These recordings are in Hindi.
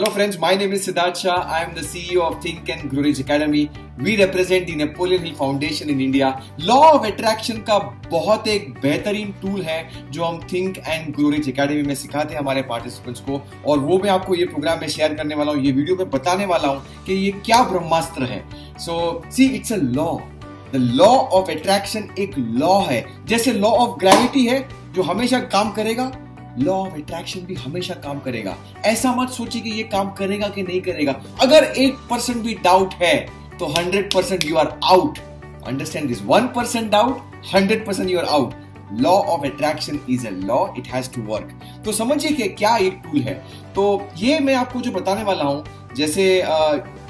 Hello friends, my name is Siddharth Shah. I am the CEO of Think and Grow Rich Academy. We represent the Napoleon Hill Foundation in India. Law of Attraction का बहुत एक बेहतरीन टूल है जो हम Think and Grow Rich Academy में सिखाते हैं हमारे पार्टिसिपेंट्स को, और वो मैं आपको ये प्रोग्राम में शेयर करने वाला हूँ, ये वीडियो में बताने वाला हूँ कि ये क्या ब्रह्मास्त्र है. So see, it's a law. The law of attraction एक लॉ है. जैसे लॉ ऑफ ग्रेविटी है जो हमेशा काम करेगा, लॉ ऑफ अट्रैक्शन भी हमेशा काम करेगा. ऐसा मत सोचिए कि ये काम करेगा कि नहीं करेगा. अगर 1% भी डाउट है तो 100% you are out. Understand this. 1% doubt, 100% you are out. Law of attraction is a law, it has to work. तो समझिए कि क्या एक टूल है. तो ये मैं आपको जो बताने वाला हूं, जैसे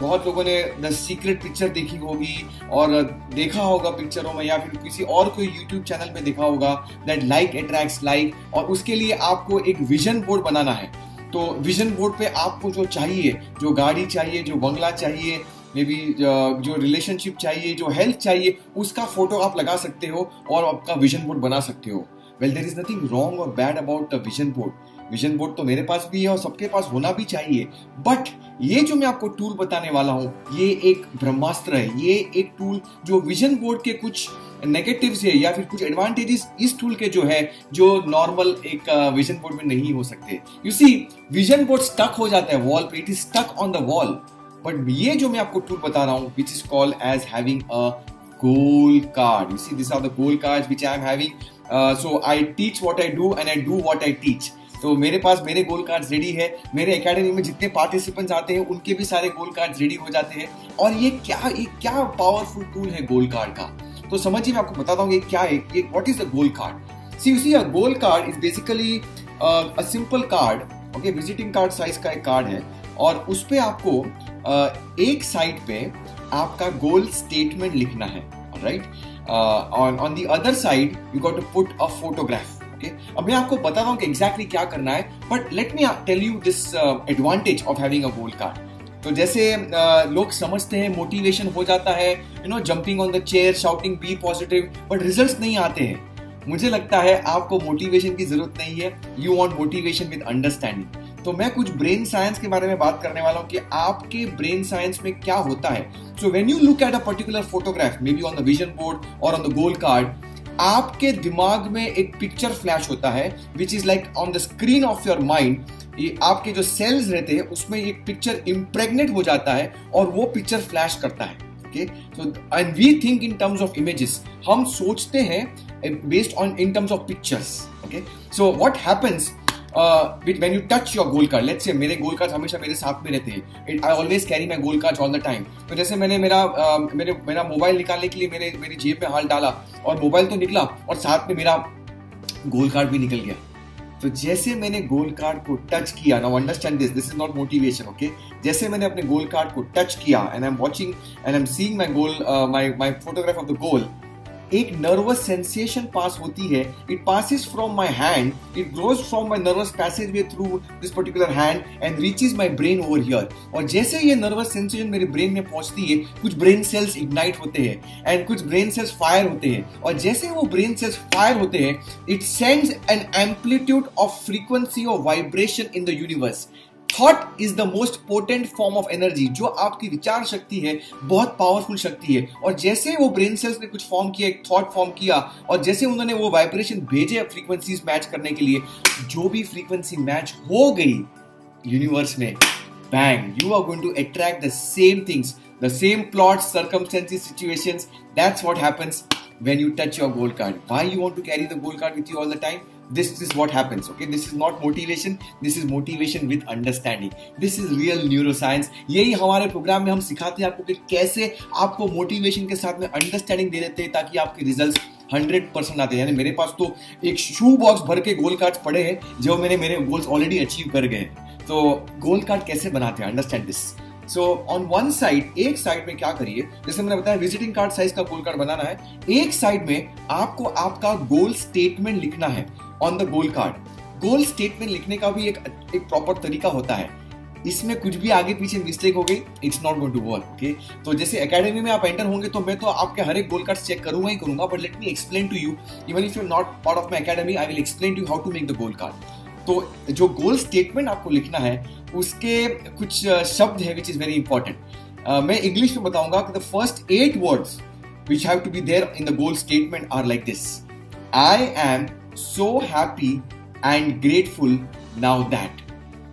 बहुत लोगों ने द सीक्रेट पिक्चर देखी होगी और देखा होगा पिक्चरों में, या फिर किसी और कोई यूट्यूब चैनल पे देखा होगा दैट लाइक अट्रैक्ट्स लाइक, और उसके लिए आपको एक विजन बोर्ड बनाना है. तो विजन बोर्ड पे आपको जो चाहिए, जो गाड़ी चाहिए, जो बंगला चाहिए, मे बी जो रिलेशनशिप चाहिए, जो हेल्थ चाहिए, उसका फोटो आप लगा सकते हो और आपका विजन बोर्ड बना सकते हो. Well, there is nothing wrong और bad about the vision board. Vision board तो मेरे पास भी है और सबके पास होना भी चाहिए. बट ये जो मैं आपको टूल बताने वाला हूं, ये एक ब्रह्मास्त्र है. ये एक टूल जो विजन बोर्ड के कुछ नेगेटिव्स है या फिर कुछ एडवांटेजेस इस टूल के जो है, जो नॉर्मल एक विजन बोर्ड में नहीं हो सकते. You see, vision board stuck हो जाता है वॉल पे. It is stuck on the wall. But ये जो मैं आपको टूल बता रहा हूं, which is called as having a goal card. You see, these are the goal cards which I am having. So I teach what I do and I do what I teach. तो मेरे पास मेरे गोल कार्ड्स रेडी है. मेरे एकेडमी में जितने पार्टिसिपेंट्स आते हैं उनके भी सारे गोल कार्ड्स रेडी हो जाते हैं. और ये क्या पावरफुल टूल है गोल कार्ड का. तो समझिए, मैं आपको बताता हूँ ये क्या है. ये what is the goal card. See, you see, a goal card is basically a simple card. Okay, visiting card size का एक कार्ड है, और उस पे आपको एक साइड पे आपका गोल स्टेटमेंट लिखना है. Right, on the other side you got to put a photograph. Okay, अब मैं आपको बताता हूं कि एग्जैक्टली क्या करना है, but let me tell you this advantage of having a goal card. तो जैसे लोग समझते हैं मोटिवेशन हो जाता है, you know, jumping on the chair, shouting be positive, but results नहीं आते हैं. मुझे लगता है आपको मोटिवेशन की जरूरत नहीं है. You want motivation with understanding. तो मैं कुछ ब्रेन साइंस के बारे में बात करने वाला हूं कि आपके ब्रेन साइंस में क्या होता है. So when you look at a particular photograph, may be on the vision board और ऑन द गोल कार्ड, आपके दिमाग में एक पिक्चर फ्लैश होता है which is like on the screen of your mind. ये आपके जो सेल्स रहते हैं उसमें एक पिक्चर इम्प्रेग्नेट हो जाता है और वो पिक्चर फ्लैश करता है. Okay, so and we think in terms of images. हम सोचते हैं based on in terms of pictures. Okay, so what happens when you touch your goal card. Let's say मेरे गोल कार्ड हमेशा मेरे साथ में रहते हैं. I always carry my goal cards all the time. तो जैसे मैंने मेरा मोबाइल निकालने के लिए मेरी जेब में हाथ डाला और मोबाइल तो निकला और साथ में मेरा गोल कार्ड भी निकल गया. तो जैसे मैंने गोल कार्ड को टच किया, now understand this is not motivation. Okay, जैसे मैंने अपने गोल कार्ड को टच किया and I am watching and I am seeing my goal, my photograph of the goal, एक नर्वस सेंसेशन पास होती है. It passes from my hand, it grows from my nervous passage way through this particular hand and reaches my brain over here. और जैसे ये नर्वस सेंसेशन मेरे ब्रेन में पहुंचती है, कुछ ब्रेन सेल्स इग्नाइट होते हैं एंड कुछ ब्रेन सेल्स फायर होते हैं. और जैसे वो ब्रेन सेल्स फायर होते हैं, it sends an amplitude of frequency और vibration in the universe. Thought is the most potent form of energy. जो आपकी विचार शक्ति है, बहुत पावरफुल शक्ति है. और जैसे वो ब्रेन सेल्स ने कुछ फॉर्म किया, एक थॉट फॉर्म किया, और जैसे उन्होंने वो वाइब्रेशन भेजे फ्रीक्वेंसीज मैच करने के लिए, जो भी फ्रीक्वेंसी मैच हो गई यूनिवर्स में, bang, you are going to attract the same things, the same plots, circumstances, situations. That's what happens when you touch your goal card. Why you want to carry the goal card with you all the time? This is what happens. Okay, this is not motivation, this is motivation with understanding. This is real neuroscience. यही हमारे प्रोग्राम में हम सिखाते हैं आपको कि कैसे आपको मोटिवेशन के साथ में अंडरस्टैंडिंग दे देते हैं ताकि आपके रिजल्ट्स 100% आते हैं. यानी मेरे पास तो एक शू बॉक्स भर के गोल कार्ड्स पड़े हैं जो मेरे गोल्स ऑलरेडी अचीव कर गए. तो गोल कार्ड कैसे बनाते हैं, understand this. So on one side, एक साइड में क्या करिए, जैसे मैंने बताया विजिटिंग कार्ड साइज का गोल कार्ड बनाना है. एक साइड में आपको आपका गोल स्टेटमेंट लिखना है on the goal card. Goal statement लिखने का भी एक प्रॉपर तरीका होता है. इसमें कुछ भी आगे पीछे मिस्टेक हो गई, it's not going to work. Okay, तो जैसे एकेडमी में आप एंटर होंगे तो मैं तो आपके हर एक गोल कार्ड चेक करूंगा ही करूंगा, but let me explain to you, even if you are not part of my academy, I will explain to you how to make the goal card. तो जो गोल स्टेटमेंट आपको लिखना है उसके कुछ शब्द है विच इज वेरी इंपॉर्टेंट। मैं इंग्लिश में बताऊंगा कि the first 8 words which have to be there in the goal statement are like this: I am so happy and grateful now that.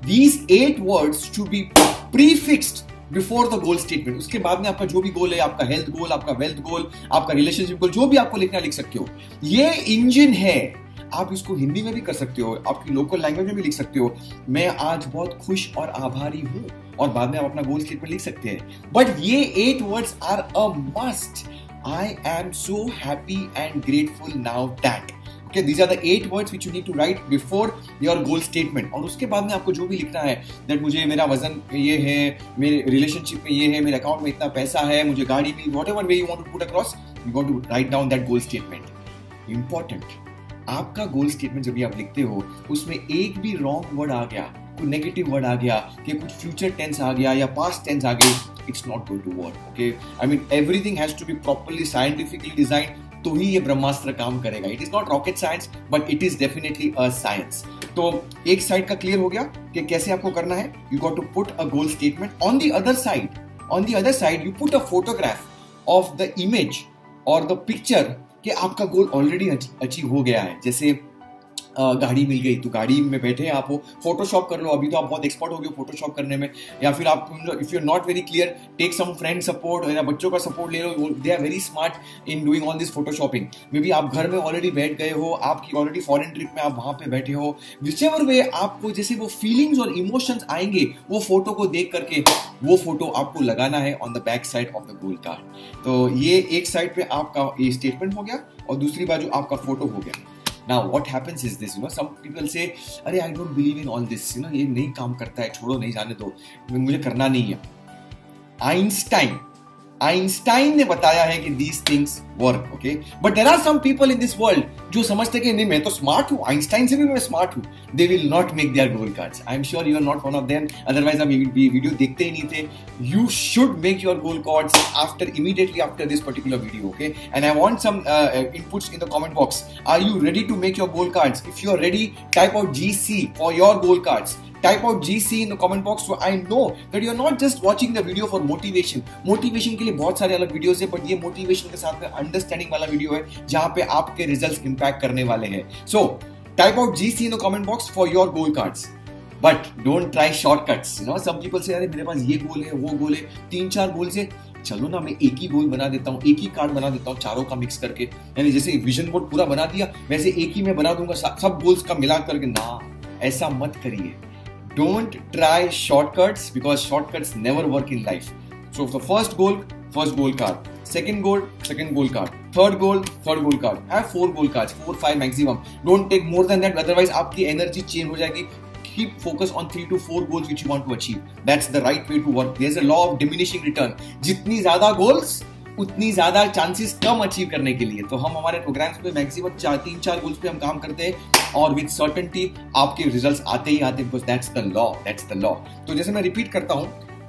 These 8 words should be prefixed before the goal statement. उसके बाद में आपका जो भी गोल है, आपका हेल्थ गोल, आपका वेल्थ गोल, आपका रिलेशनशिप गोल, जो भी आपको लिखना लिख सकते हो। ये इंजन है। आप इसको हिंदी में भी कर सकते हो, आपकी लोकल लैंग्वेज में भी लिख सकते हो। मैं आज बहुत खुश और आभारी हूं, और बाद में आप अपना गोल स्टेटमेंट लिख सकते हैं। बट ये 8 words are a must. I am so happy and grateful now that. Okay, these are the 8 words which you need to write before your goal statement. और उसके बाद में आपको जो भी लिखना है, that मुझे मेरा वजन ये है, मेरे रिलेशनशिप में ये है, मेरे अकाउंट में इतना पैसा है, मुझे गाड़ी भी, whatever way you want to put across, you want to write down that goal statement. Important. आपका गोल स्टेटमेंट जब भी आप लिखते हो, उसमें एक भी रॉन्ग वर्ड आ गया, कोई नेगेटिव वर्ड आ गया, कि कुछ फ्यूचर टेंस आ गया या पास्ट टेंस आ गई, it's not going to work. Okay, I mean everything has to be properly scientifically designed, तो ही ये ब्रह्मास्त्र काम करेगा. It is not rocket science, but it is definitely a science. तो एक साइड का क्लियर हो गया कि कैसे आपको करना है. You got to put a goal statement. On the other side, you put a photograph of the image or the picture कि आपका गोल ऑलरेडी अचीव हो गया है. जैसे गाड़ी मिल गई तो गाड़ी में बैठे आप हो, फोटोशॉप कर लो. अभी तो आप बहुत एक्सपर्ट हो गए फोटोशॉप करने में. या फिर आप, if you are not very clear, take some friend support या बच्चों का सपोर्ट ले लो. They are very smart in doing all this photoshopping. Maybe आप घर में ऑलरेडी बैठ गए हो, आपकी ऑलरेडी फॉरेन ट्रिप में आप वहां पे बैठे हो. विचएवर वे आपको जैसे वो फीलिंग्स और इमोशंस आएंगे, वो फोटो को देख करके वो फोटो आपको लगाना है on the back side of the goal card. तो ये एक साइड पे आपका ये स्टेटमेंट हो गया और दूसरी बाजू आपका फोटो हो गया. Now what happens is this, some people say, अरे I don't believe in all this, ये नहीं काम करता है, छोड़ो, नहीं जाने दो, मुझे करना नहीं है. आइंस्टाइन ने बताया है कि these things work, okay? But there are some people in this world जो समझते हैं कि नहीं, मैं तो स्मार्ट हूँ, आइंस्टाइन से भी मैं स्मार्ट हूँ. They will not make their goal cards. I am sure you are not one of them. Otherwise आप ये वीडियो देखते ही नहीं थे. You should make your goal cards immediately after this particular video, okay? And I want some inputs in the comment box. Are you ready to make your goal cards? If you are ready, type out GC for your goal cards. Type out GC in the comment box so I know that you are not just watching the video for motivation. Motivation के लिए बहुत सारे अलग वीडियोस है, बट ये मोटिवेशन के साथ में अंडरस्टैंडिंग वाला वीडियो है जहां पे आपके रिजल्ट्स इंपैक्ट करने वाले हैं. So type out GC in the comment box for your goal cards. But don't try shortcuts. Some people say, अरे मेरे पास ये गोल है, वो गोल है, 3-4 गोल से चलो ना, मैं एक ही गोल बना देता हूँ, एक ही कार्ड बना देता हूँ, चारों का मिक्स करके. यानी जैसे विजन बोर्ड पूरा बना दिया, वैसे एक ही मैं बना दूंगा सब गोल्स का मिला करके. ना, ऐसा मत करिए. Don't try shortcuts because shortcuts never work in life. So the first goal card. Second goal card. Third goal card. Have 4 goal cards, 4-5 maximum. Don't take more than that, otherwise आपकी energy change हो जाएगी. Keep focus on 3 to 4 goals which you want to achieve. That's the right way to work. There's a law of diminishing return. जितनी ज्यादा goals उतनी ज्यादा चांसेस कम अचीव करने के लिए. तो हम हमारे प्रोग्राम्स में मैक्सिमम 3-4 गोल्स पे हम काम करते हैं और विद सर्टेनिटी आपके रिजल्ट्स आते ही आते, बिकॉज दैट्स द लॉ. तो जैसे मैं रिपीट करता हूँ,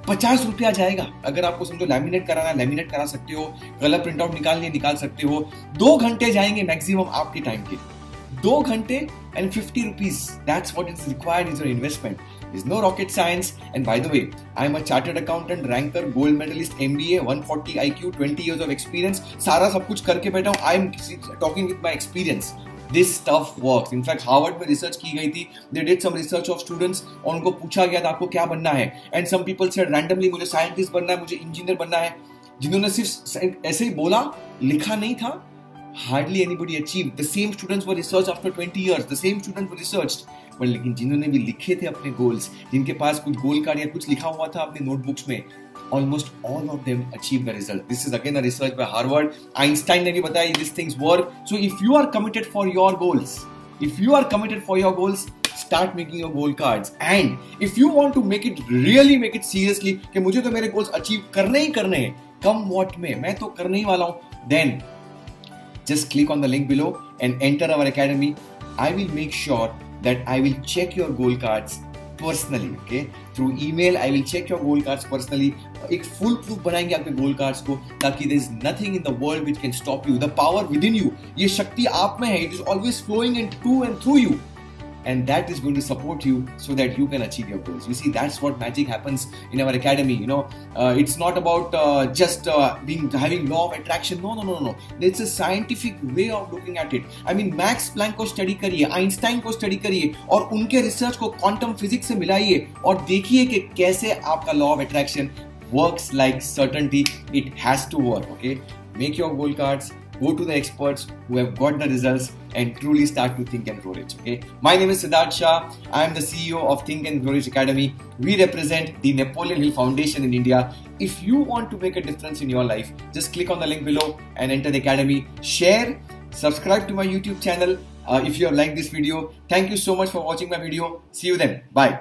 50 रुपया जाएगा. अगर आपको समझो लैमिनेट कराना है, लैमिनेट करा सकते हो. कलर प्रिंट आउट निकाल सकते हो. 2 घंटे जाएंगे मैक्सिमम आपके टाइम के. 2 घंटे and 50 rupees. That's what is required is your investment. It's no rocket science. And by the way, I'm a chartered accountant, ranker, gold medalist, MBA, 140 IQ, 20 years of experience. सारा सब कुछ करके बैठा हूँ. I'm talking with my experience. This stuff works. In fact, Harvard में रिसर्च की गई थी. They did some research of students और उनको पूछा गया था आपको क्या बनना है. And some people said randomly मुझे साइंटिस्ट बनना है, मुझे इंजीनियर बनना है. जिन्होंने सिर्फ ऐसे ही बोला, लिखा नहीं था, hardly anybody achieved. The same students were researched after 20 years. The same students were researched. But लेकिन जिन्होंने भी लिखे थे अपने गोल्स, जिनके पास कुछ गोल कार्ड या कुछ लिखा हुआ था अपने नोटबुक्स में, almost all of them achieved the result. This is again a research by Harvard. Einstein ने भी बताया these things work. So if you are committed for your goals, start making your goal cards. And if you want to make it seriously, कि मुझे तो मेरे goals achieve करने हैं, come what may, मैं तो करने ही वाला हूँ, then just click on the link below and enter our academy. I will make sure that I will check your goal cards personally, okay? Through email, I will check your goal cards personally. एक full proof बनाएंगे आपके goal cards को, ताकि there is nothing in the world which can stop you. The power within you, ये शक्ति आप में है. It is always flowing into and through you. and that is going to support you so that you can achieve your goals. You see, that's what magic happens in our academy. It's not about just having law of attraction. No. It's a scientific way of looking at it. I mean, Max Planck को स्टडी करिए, आइंस्टाइन को स्टडी करिए और उनके रिसर्च को क्वांटम फिजिक्स से मिलाइए और देखिए कि कैसे आपका law of attraction works like certainty. It has to work. Okay, make your goal cards, go to the experts who have got the results, and truly start to think and grow rich. Okay, my name is Siddharth Shah. I am the CEO of Think and Grow Rich Academy. We represent the Napoleon Hill Foundation in India. If you want to make a difference in your life, just click on the link below and enter the academy. Share, subscribe to my YouTube channel if you have liked this video. Thank you so much for watching my video. See you then. Bye.